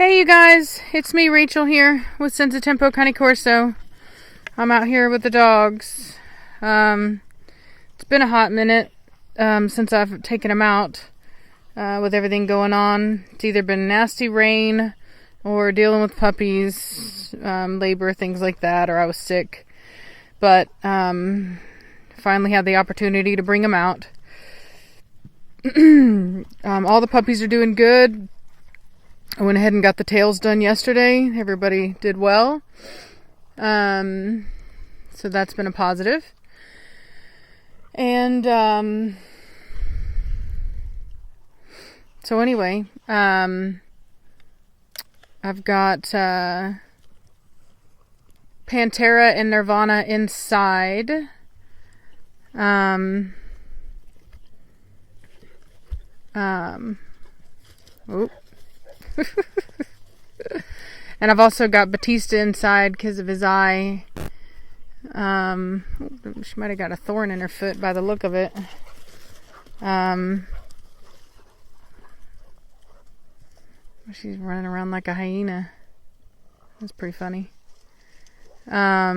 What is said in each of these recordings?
Hey you guys, it's me Rachel here with Senza Tempo Cane Corso. I'm out here with the dogs. It's been a hot minute since I've taken them out with everything going on. It's either been nasty rain or dealing with puppies, labor, things like that, or I was sick. But finally had the opportunity to bring them out. All the puppies are doing good. I went ahead and got the tails done yesterday. Everybody did well. So that's been a positive. And so anyway, I've got Pantera and Nirvana inside. And I've also got Batista inside because of his eye. She might have got a thorn in her foot by the look of it. She's running around like a hyena. That's pretty funny. Oh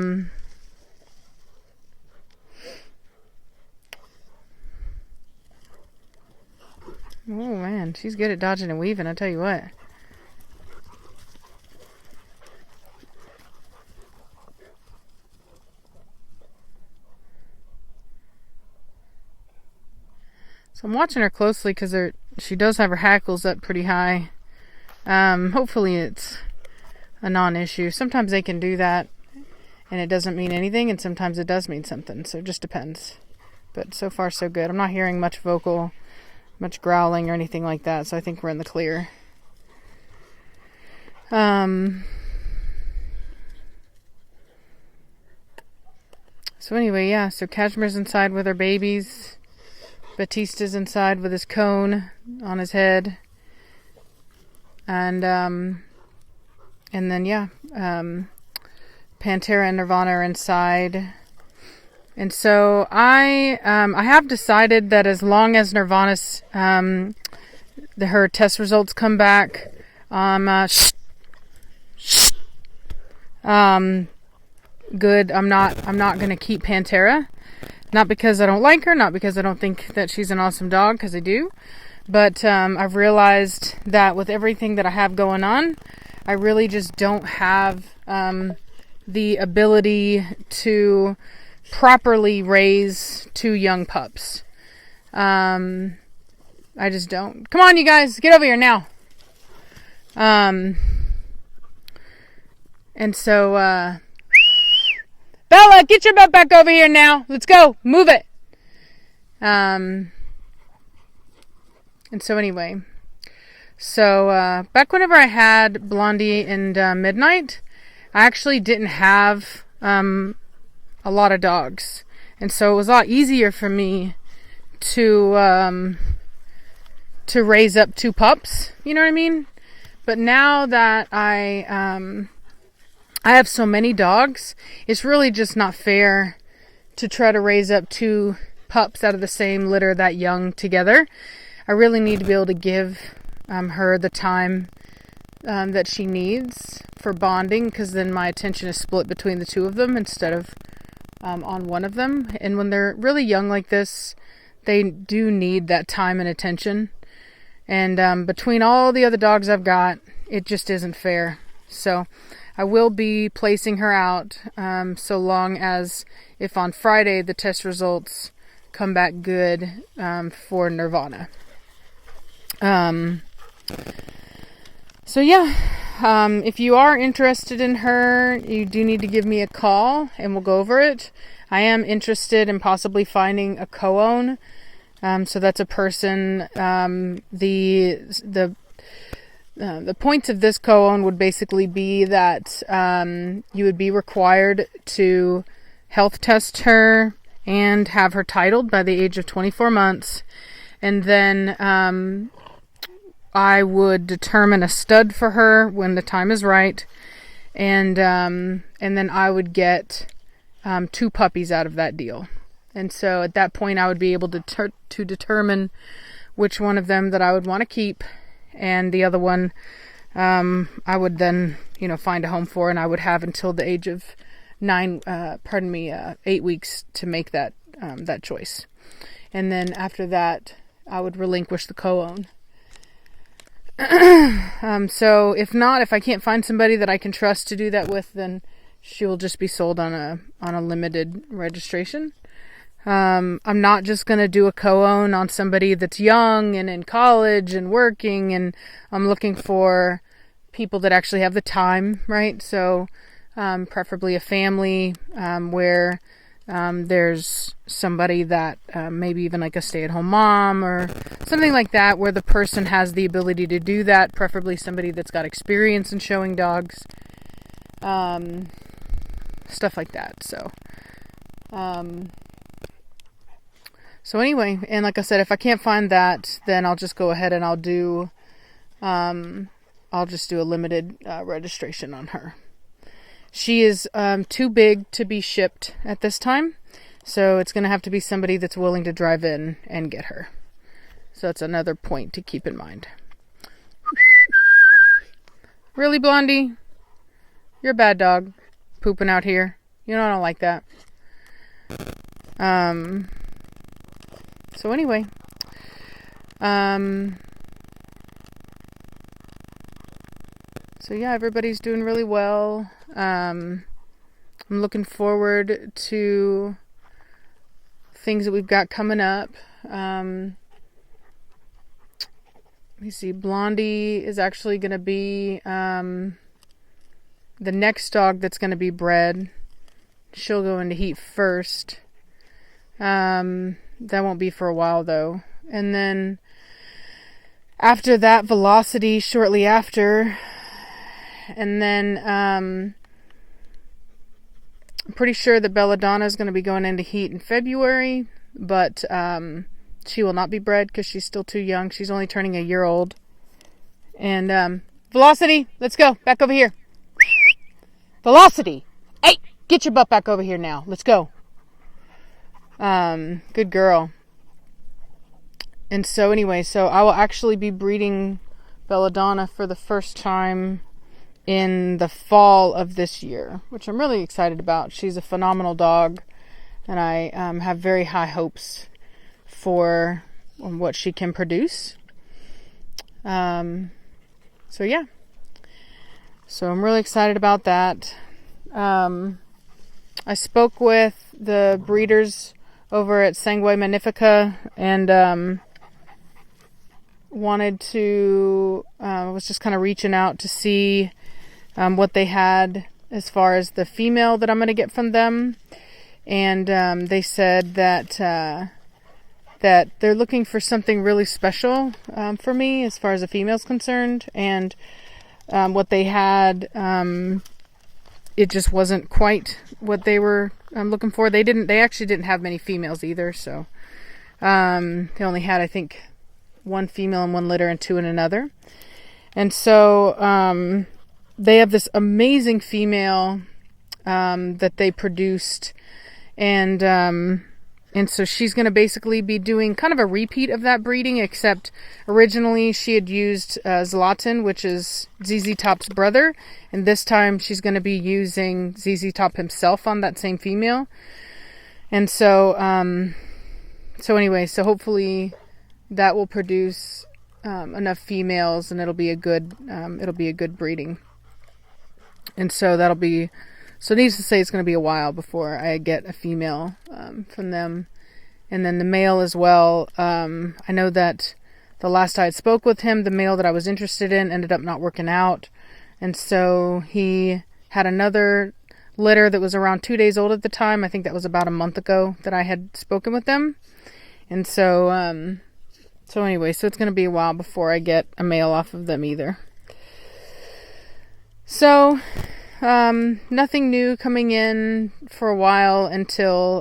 man, she's good at dodging and weaving, I tell you what. So I'm watching her closely because she does have her hackles up pretty high. Hopefully it's a non-issue. Sometimes they can do that and it doesn't mean anything, and sometimes it does mean something. So it just depends. But so far so good. I'm not hearing much much growling or anything like that, so I think we're in the clear. So anyway, yeah, so Cashmere's inside with her babies. Batista's inside with his cone on his head. And then Pantera and Nirvana are inside. And so I have decided that as long as Nirvana's her test results come back, good. I'm not going to keep Pantera. Not because I don't like her, not because I don't think that she's an awesome dog, because I do. But I've realized that with everything that I have going on, I really just don't have the ability to properly raise two young pups. I just don't. Come on, you guys, get over here now. And so Bella, get your butt back over here now. Let's go. Move it. And so anyway. So back whenever I had Blondie and Midnight, I actually didn't have a lot of dogs. And so it was a lot easier for me to raise up two pups. You know what I mean? But now that I have so many dogs, it's really just not fair to try to raise up two pups out of the same litter that young together. I really need to be able to give her the time that she needs for bonding, because then my attention is split between the two of them instead of on one of them. And when they're really young like this, they do need that time and attention. And between all the other dogs I've got, it just isn't fair. So I will be placing her out so long as if on Friday the test results come back good for Nirvana. So yeah, if you are interested in her, you do need to give me a call and we'll go over it. I am interested in possibly finding a co-own. So that's a person, the points of this co-own would basically be that you would be required to health test her and have her titled by the age of 24 months. And then I would determine a stud for her when the time is right. And then I would get two puppies out of that deal. And so at that point I would be able to determine which one of them that I would want to keep, and the other one I would then, find a home for, and I would have until the age of 8 weeks to make that choice. And then after that, I would relinquish the co-own. So if I can't find somebody that I can trust to do that with, then she will just be sold on a limited registration. I'm not just going to do a co-own on somebody that's young and in college and working, and I'm looking for people that actually have the time, right? So, preferably a family, where there's somebody that maybe even like a stay-at-home mom or something like that, where the person has the ability to do that, preferably somebody that's got experience in showing dogs, stuff like that. So anyway, and like I said, if I can't find that, then I'll just go ahead and I'll just do a limited registration on her. She is too big to be shipped at this time, so it's going to have to be somebody that's willing to drive in and get her. So that's another point to keep in mind. Really, Blondie? You're a bad dog. Pooping out here. I don't like that. So anyway. So yeah, everybody's doing really well. I'm looking forward to things that we've got coming up. Let me see. Blondie is actually going to be the next dog that's going to be bred. She'll go into heat first. That won't be for a while though. And then after that, Velocity shortly after. And then I'm pretty sure that Belladonna is going to be going into heat in February, but she will not be bred because she's still too young. She's only turning a year old. And Velocity, let's go back over here. Velocity, hey, get your butt back over here now. Let's go. Good girl. And so anyway, I will actually be breeding Belladonna for the first time in the fall of this year, which I'm really excited about. She's a phenomenal dog, and I have very high hopes for what she can produce. So yeah. So I'm really excited about that. I spoke with the breeders over at Sangue Magnifica and was just kind of reaching out to see what they had as far as the female that I'm going to get from them. And they said that they're looking for something really special for me as far as the female's concerned. And what they had, it just wasn't quite what they were looking for. They actually didn't have many females either. So they only had, I think, one female in one litter and two in another. And so they have this amazing female that they produced, and so she's going to basically be doing kind of a repeat of that breeding, except originally she had used Zlatan, which is ZZ Top's brother, and this time she's going to be using ZZ Top himself on that same female. And so anyway, hopefully that will produce enough females, and it'll be a good breeding. And so needless to say, it's going to be a while before I get a female from them. And then the male as well. I know that the last I had spoke with him, the male that I was interested in ended up not working out. And so he had another litter that was around 2 days old at the time. I think that was about a month ago that I had spoken with them. And so anyway, it's going to be a while before I get a male off of them either. So, nothing new coming in for a while until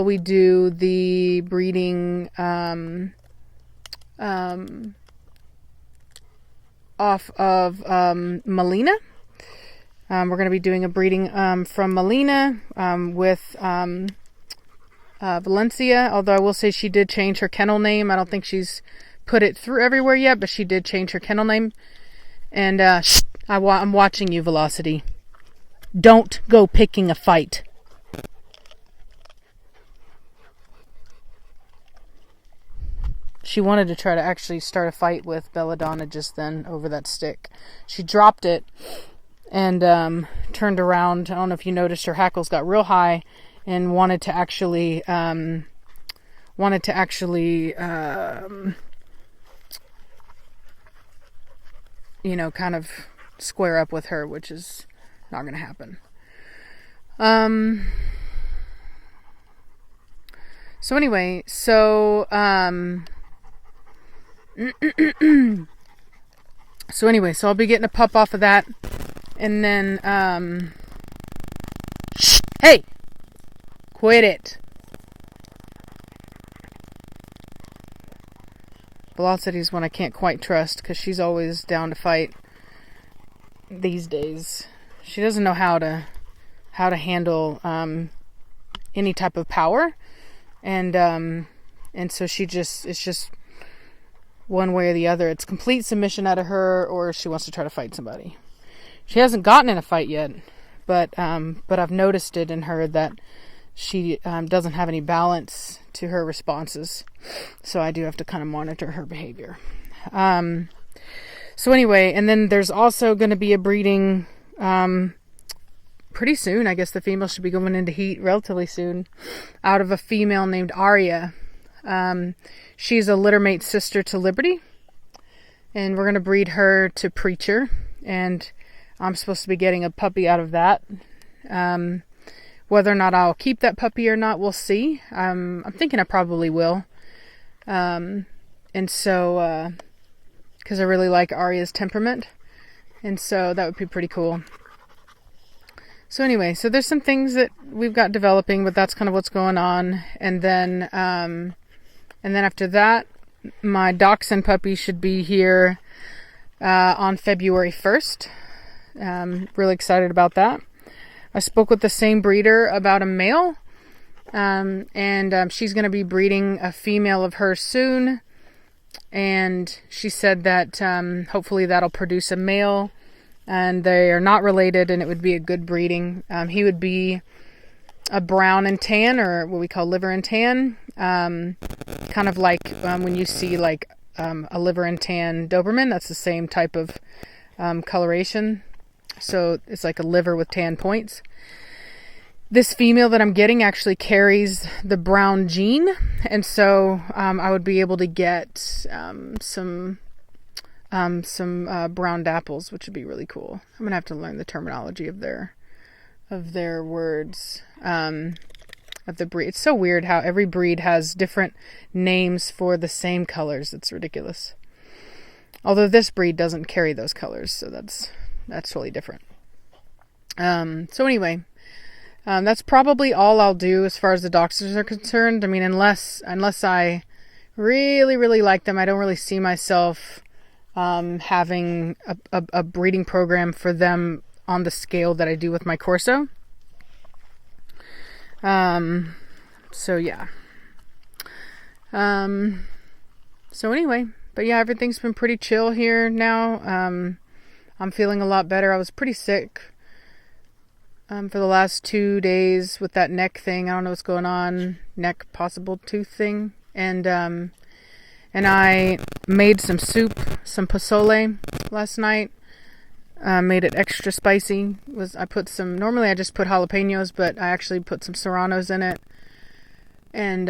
we do the breeding off of Melina. We're going to be doing a breeding from Melina with Valencia, although I will say she did change her kennel name. I don't think she's put it through everywhere yet, but she did change her kennel name. And I'm watching you, Velocity. Don't go picking a fight. She wanted to try to actually start a fight with Belladonna just then over that stick. She dropped it and turned around. I don't know if you noticed, her hackles got real high and wanted to actually kind of square up with her, which is not going to happen. So anyway, so I'll be getting a pup off of that, and then hey, quit it. Velocity's one I can't quite trust because she's always down to fight these days. She doesn't know how to handle any type of power, and so it's just one way or the other. It's complete submission out of her, or she wants to try to fight somebody. She hasn't gotten in a fight yet, but I've noticed it in her that she doesn't have any balance to her responses, so I do have to kind of monitor her behavior. So anyway, and then there's also going to be a breeding pretty soon. I guess the female should be going into heat relatively soon, out of a female named Aria. She's a littermate sister to Liberty, and we're going to breed her to Preacher, and I'm supposed to be getting a puppy out of that. Whether or not I'll keep that puppy or not, we'll see. I'm thinking I probably will. And so, because I really like Aria's temperament, and so that would be pretty cool. So anyway, so there's some things that we've got developing, but that's kind of what's going on. And then after that, my dachshund puppy should be here on February 1st. Really excited about that. I spoke with the same breeder about a male, and she's going to be breeding a female of hers soon. And she said that hopefully that'll produce a male, and they are not related, and it would be a good breeding. He would be a brown and tan, or what we call liver and tan, kind of like when you see like a liver and tan Doberman. That's the same type of coloration. So it's like a liver with tan points. This female that I'm getting actually carries the brown gene, and so I would be able to get some brown dapples, which would be really cool. I'm gonna have to learn the terminology of their words, of the breed. It's so weird how every breed has different names for the same colors. It's ridiculous. Although this breed doesn't carry those colors, so that's totally different. So anyway, that's probably all I'll do as far as the dachshunds are concerned. I mean, unless I really, really like them, I don't really see myself having a breeding program for them on the scale that I do with my Corso. So yeah. So anyway, but yeah, everything's been pretty chill here now. I'm feeling a lot better. I was pretty sick for the last 2 days with that neck thing. I don't know what's going on. Neck possible tooth thing. And I made some soup, some pozole last night. Made it extra spicy. Normally I just put jalapenos, but I actually put some serranos in it. And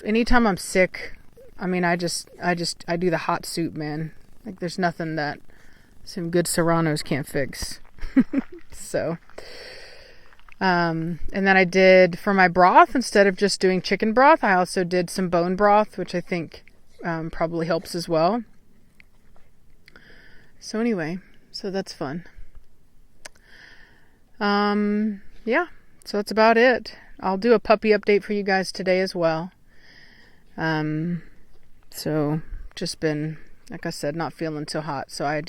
anytime I'm sick, I mean, I do the hot soup, man. Like there's nothing that some good serranos can't fix. So, and then I did, for my broth, instead of just doing chicken broth, I also did some bone broth, which I think probably helps as well. So anyway, so that's fun. Yeah, so that's about it. I'll do a puppy update for you guys today as well. So just been, like I said, not feeling so hot. So I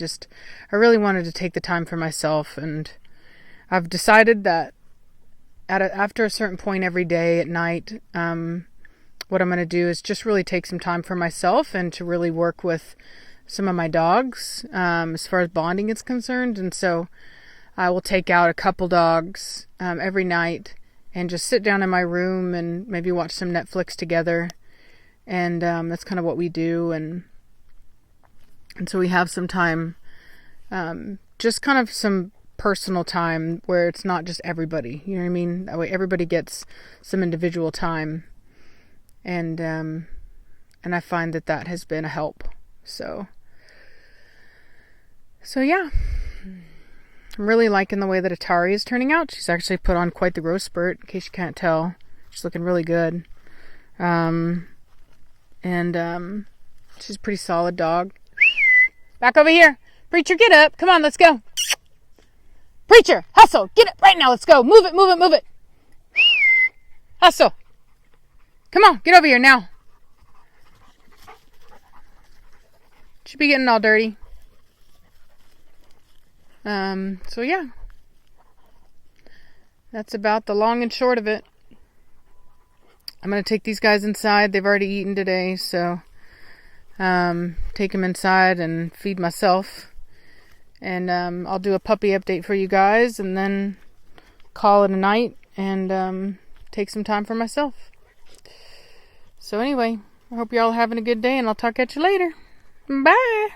really wanted to take the time for myself, and I've decided that after a certain point every day at night, what I'm going to do is just really take some time for myself and to really work with some of my dogs as far as bonding is concerned. And so I will take out a couple dogs every night and just sit down in my room and maybe watch some Netflix together. And that's kind of what we do. And so we have some time, just kind of some personal time where it's not just everybody. You know what I mean? That way everybody gets some individual time. And I find that has been a help. So yeah. I'm really liking the way that Atari is turning out. She's actually put on quite the growth spurt, in case you can't tell. She's looking really good. And she's a pretty solid dog. Back over here. Preacher, get up. Come on, let's go. Preacher, hustle. Get up right now. Let's go. Move it, move it, move it. Hustle. Come on, get over here now. Should be getting all dirty. So yeah. That's about the long and short of it. I'm going to take these guys inside. They've already eaten today, so take them inside and feed myself. And I'll do a puppy update for you guys and then call it a night and take some time for myself. So anyway, I hope you're all having a good day and I'll talk at you later. Bye.